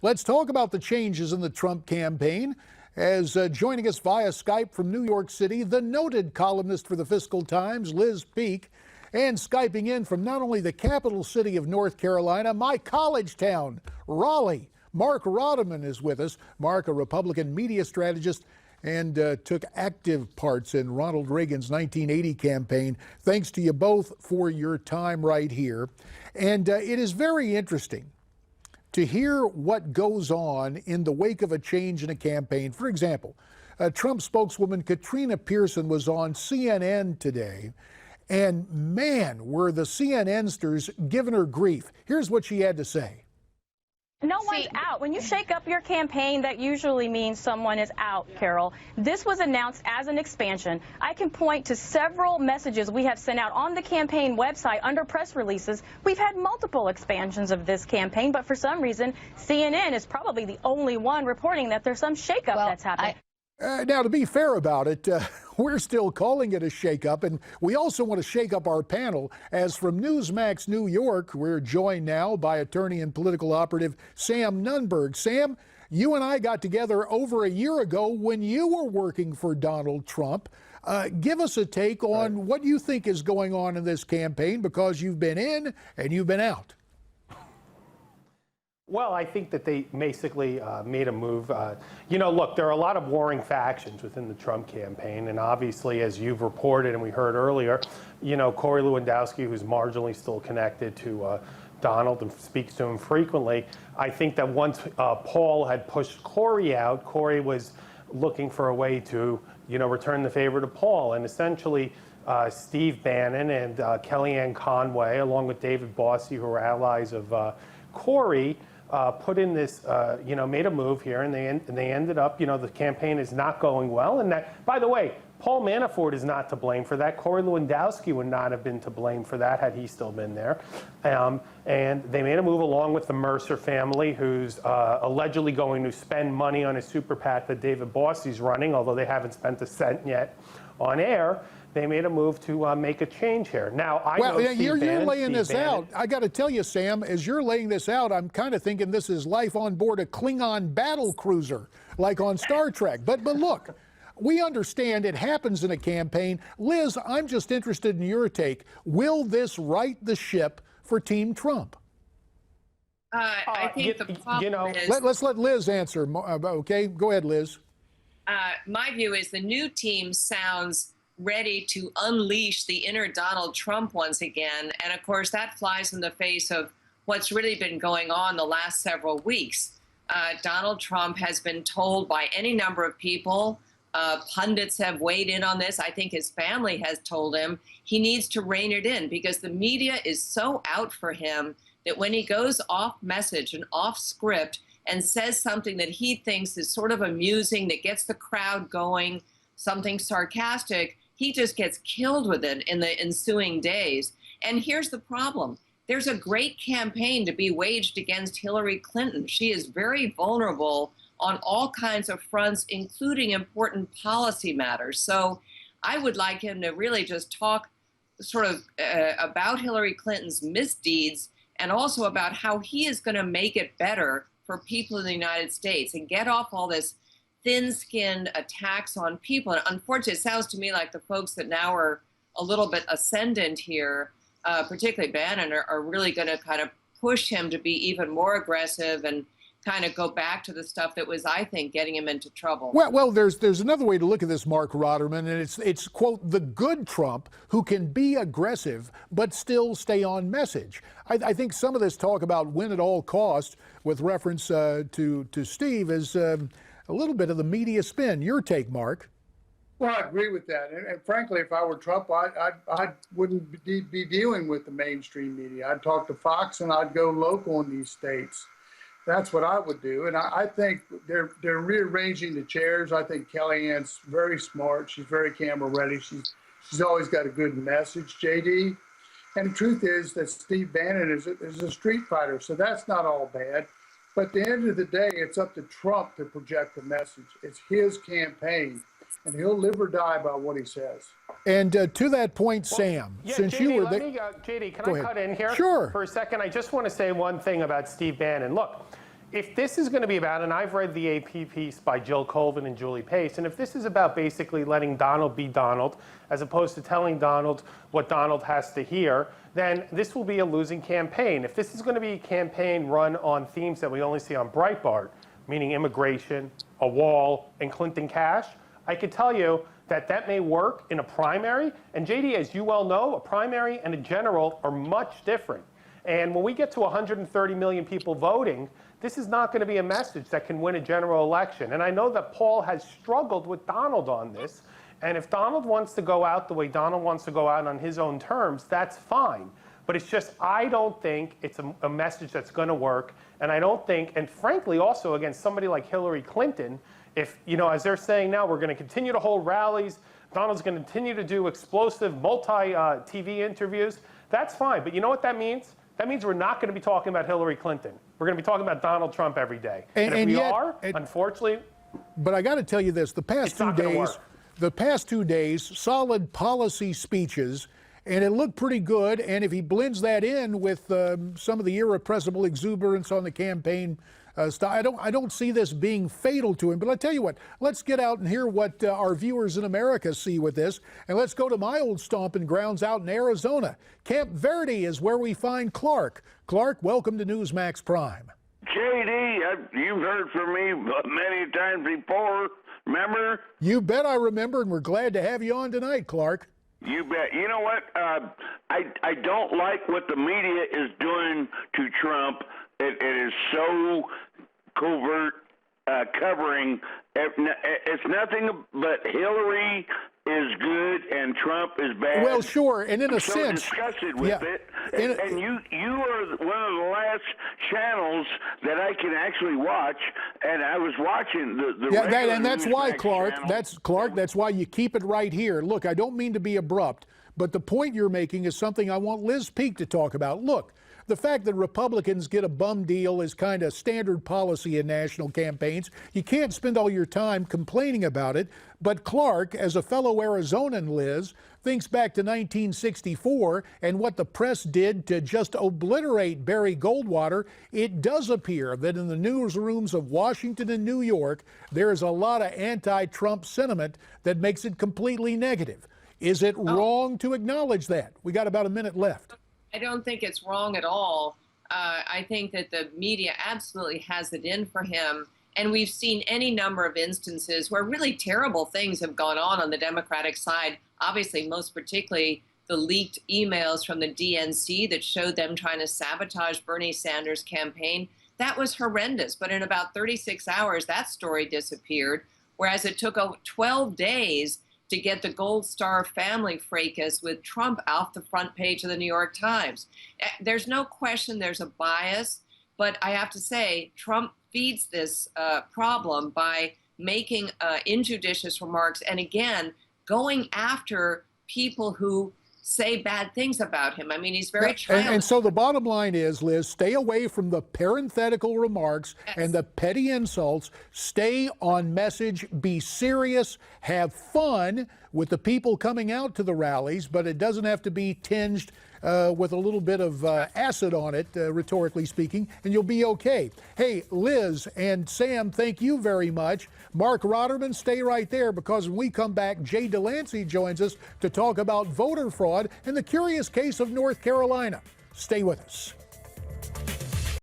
Let's talk about the changes in the Trump campaign. As joining us via Skype from New York City, the noted columnist for the Fiscal Times, Liz Peek, and Skyping in from not only the capital city of North Carolina, my college town, Raleigh, Marc Rotterman is with us. Marc, a Republican media strategist, and took active parts in Ronald Reagan's 1980 campaign. Thanks to you both for your time right here. And it is very interesting to hear what goes on in the wake of a change in a campaign. For example, Trump spokeswoman Katrina Pearson was on CNN today, and man, were the CNNsters giving her grief. Here's what she had to say. No one's out. When you shake up your campaign, that usually means someone is out, Carol. This was announced as an expansion. I can point to several messages we have sent out on the campaign website under press releases. We've had multiple expansions of this campaign, but for some reason, CNN is probably the only one reporting that there's some shakeup that's happening. Now, to be fair about it, we're still calling it a shakeup, and we also want to shake up our panel, as from Newsmax New York, we're joined now by attorney and political operative Sam Nunberg. Sam, you and I got together over a year ago when you were working for Donald Trump. Give us a take on what you think is going on in this campaign, because you've been in and you've been out. Well, I think that they basically made a move. Look, there are a lot of warring factions within the Trump campaign. And obviously, as you've reported and we heard earlier, Corey Lewandowski, who's marginally still connected to Donald and speaks to him frequently. I think that once Paul had pushed Corey out, Corey was looking for a way to, return the favor to Paul. And essentially, Steve Bannon and Kellyanne Conway, along with David Bossie, who are allies of Corey, put in this, made a move here, and they ended up, the campaign is not going well. And that, by the way, Paul Manafort is not to blame for that. Corey Lewandowski would not have been to blame for that had he still been there. And they made a move along with the Mercer family, who's allegedly going to spend money on a super PAC that David Bossie's running, although they haven't spent a cent yet on air. They made a move to make a change here. Now, you're laying this out. I got to tell you, Sam, as you're laying this out, I'm kind of thinking this is life on board a Klingon battle cruiser, like on Star Trek. But look, we understand it happens in a campaign. Liz, I'm just interested in your take. Will this right the ship for Team Trump? I think the problem is... Let's let Liz answer, okay? Go ahead, Liz. My view is the new team sounds ready to unleash the inner Donald Trump once again. And of course, that flies in the face of what's really been going on the last several weeks. Donald Trump has been told by any number of people, pundits have weighed in on this. I think his family has told him he needs to rein it in, because the media is so out for him that when he goes off message and off script and says something that he thinks is sort of amusing, that gets the crowd going, something sarcastic, he just gets killed with it in the ensuing days. And here's the problem. There's a great campaign to be waged against Hillary Clinton. She is very vulnerable on all kinds of fronts, including important policy matters. So I would like him to really just talk sort of about Hillary Clinton's misdeeds, and also about how he is going to make it better for people in the United States, and get off all this thin-skinned attacks on people. And unfortunately, it sounds to me like the folks that now are a little bit ascendant here, particularly Bannon, are really going to kind of push him to be even more aggressive and kind of go back to the stuff that was, I think, getting him into trouble. Well, there's another way to look at this, Marc Rotterman, and it's quote, the good Trump who can be aggressive but still stay on message. I think some of this talk about win at all costs, with reference to Steve, is a little bit of the media spin. Your take, Marc? Well, I agree with that. And frankly, if I were Trump, I wouldn't be dealing with the mainstream media. I'd talk to Fox and I'd go local in these states. That's what I would do. And I think they're rearranging the chairs. I think Kellyanne's very smart. She's very camera ready. She's always got a good message, JD. And the truth is that Steve Bannon is a street fighter, so that's not all bad. But at the end of the day, it's up to Trump to project the message. It's his campaign, and he'll live or die by what he says. And to that point, Sam, since JD, you were JD, can I cut in here for a second? I just want to say one thing about Steve Bannon. Look, if this is going to be about, and I've read the AP piece by Jill Colvin and Julie Pace, and if this is about basically letting Donald be Donald, as opposed to telling Donald what Donald has to hear, then this will be a losing campaign. If this is going to be a campaign run on themes that we only see on Breitbart, meaning immigration, a wall, and Clinton cash, I could tell you that that may work in a primary. And JD, as you well know, a primary and a general are much different. And when we get to 130 million people voting, this is not going to be a message that can win a general election. And I know that Paul has struggled with Donald on this. And if Donald wants to go out the way Donald wants to go out on his own terms, that's fine. But it's just, I don't think it's a message that's going to work. And I don't think, and frankly, also against somebody like Hillary Clinton, if, you know, as they're saying now, we're going to continue to hold rallies, Donald's going to continue to do explosive multi-TV interviews, that's fine. But you know what that means? That means we're not going to be talking about Hillary Clinton. We're going to be talking about Donald Trump every day. And if we are, unfortunately. But I got to tell you this, the past 2 days, solid policy speeches, and it looked pretty good. And if he blends that in with some of the irrepressible exuberance on the campaign style, I don't see this being fatal to him. But I tell you what, let's get out and hear what our viewers in America see with this. And let's go to my old stomping grounds out in Arizona. Camp Verde is where we find Clark. Clark, welcome to Newsmax Prime. JD, you've heard from me many times before, remember? You bet I remember, and we're glad to have you on tonight, Clark. You bet. You know what? I don't like what the media is doing to Trump. It is so covert covering. It's nothing but Hillary is good and Trump is bad. Well, sure, and in a I'm sense, so disgusted with it. And you are one of the last channels that I can actually watch. And I was watching the and that's why, Clark. Channel. That's why you keep it right here. Look, I don't mean to be abrupt, but the point you're making is something I want Liz Peek to talk about. Look, the fact that Republicans get a bum deal is kind of standard policy in national campaigns. You can't spend all your time complaining about it. But Clark, as a fellow Arizonan, Liz, thinks back to 1964 and what the press did to just obliterate Barry Goldwater. It does appear that in the newsrooms of Washington and New York, there is a lot of anti-Trump sentiment that makes it completely negative. Is it wrong to acknowledge that? We got about a minute left. I don't think it's wrong at all. I think that the media absolutely has it in for him. And we've seen any number of instances where really terrible things have gone on the Democratic side. Obviously, most particularly the leaked emails from the DNC that showed them trying to sabotage Bernie Sanders' campaign. That was horrendous. But in about 36 hours, that story disappeared, whereas it took 12 days to get the Gold Star family fracas with Trump off the front page of the New York Times. There's no question there's a bias, but I have to say Trump feeds this problem by making injudicious remarks and, again, going after people who say bad things about him. I mean, he's very childish. And so the bottom line is, Liz, stay away from the parenthetical remarks and the petty insults. Stay on message. Be serious. Have fun with the people coming out to the rallies, but it doesn't have to be tinged with a little bit of acid on it, rhetorically speaking, and you'll be okay. Hey, Liz and Sam, thank you very much. Marc Rotterman, stay right there, because when we come back, Jay Delancey joins us to talk about voter fraud and the curious case of North Carolina. Stay with us.